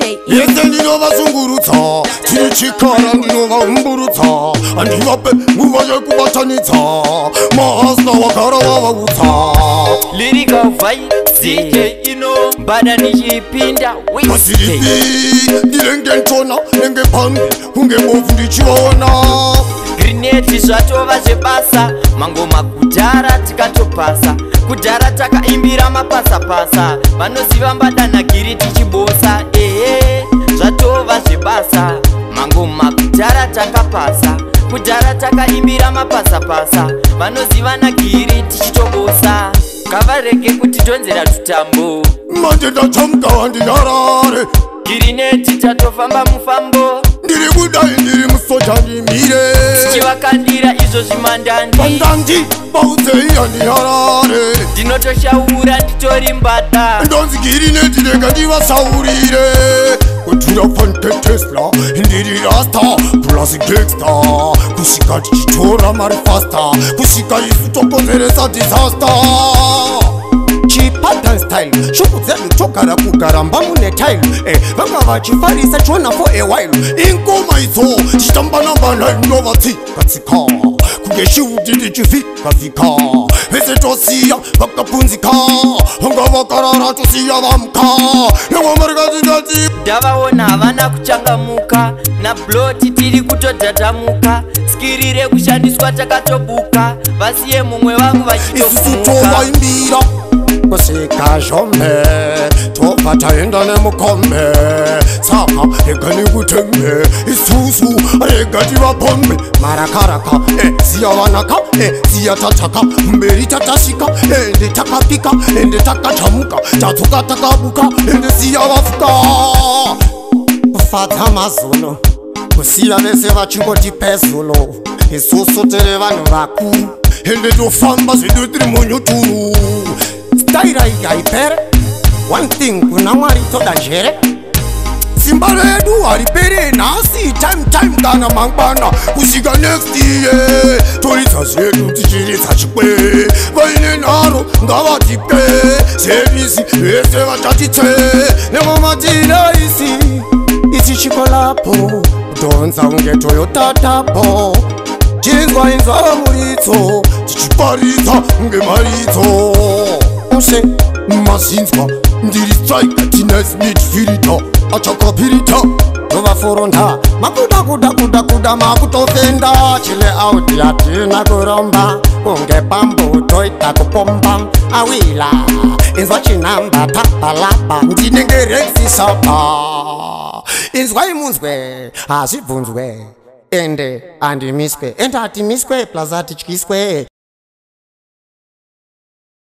Yese ndinovazungurutsa tiri chikara ndinovaumburutsa handivape nguva yekuvatanidza mahasna wagara wavautsa Lyrical vibe CK ino mbada nichipinda pasiripi ndirenge ntona nenge pambi kunge bovu ndichivaona Grenade zvatova zvebasa mangoma kudhara tikatopasa kudhara takaimbira mapasa-pasa vanoziva mbadanhagiri tichibosa zvatova zvebasa mangoma kudhara takapasa kudhara takaimbira mapasa-pasa vanoziva nagiri tichitobosa ngavarege kutidonzera tutambo manje ndatamka wandiyarare Grenade tatofamba mufambo ndiri kudai ndiri musoja ndimire tichivakandira izvo zvimandandi pandandi baudzei handiyarare ndinotoshaura nditori mbada ndonzi Grenade rega ndivasaurire kutura fantetesla ndiri rasta plus gangsta kusvika tichitora mari fasta kusvika isu tokonzeresa disaster chipattern style shuku dzedu togara kugara mbamune tile vanga vachifarisa chona for a while ingoma idzo chitambanambana inovatsikatsika kunge shiudi ndichifika vese tosiya vakapunzika vanga vakarara tosiya vamuka newamarikazikati ndavaona havana kuchangamuka nabloti tiri kutodhadhamuka skiri rekushandiswa takatobuka vasiye mumwe vangu isusu tovaimbira kusika zvombe tobva taenda nemukombe saka rega nikutembe isusu rega tivapombe marakaraka ziya vanaka ziya tataka mberi tatasvika ende takapika ende takachamuka tadzoka takabuka ende ziya vafuka kufadza mazuno kusiya vese vachingoti pezulo isusu tiri vanhu vakuru ende tofamba zvedu tiri munyuturu staira iyi haipere one thing kuna mwari toda njere simba redu haripere nhasi time kana mangwana kusvika next year toridza zvedu tichiridza chikwe vaine nharo ngavatipe sevisi vese vachatitse nevamatiraisi isi chikolapo kudonza unge toyotatapo chinzwainzwa muritso tichiparidza unge maritso use mazinzwa ndiri striker tines midfielder achakapirita novaforonda makuda makutofenda chile out yatina kuromba unge pambo toita kupomba awila inzwa chinamba tapalapa ndinenge rexisapa inzwa imunzwe hazvibvunzwe ende andimiswe ende atimiswe plus atityiswe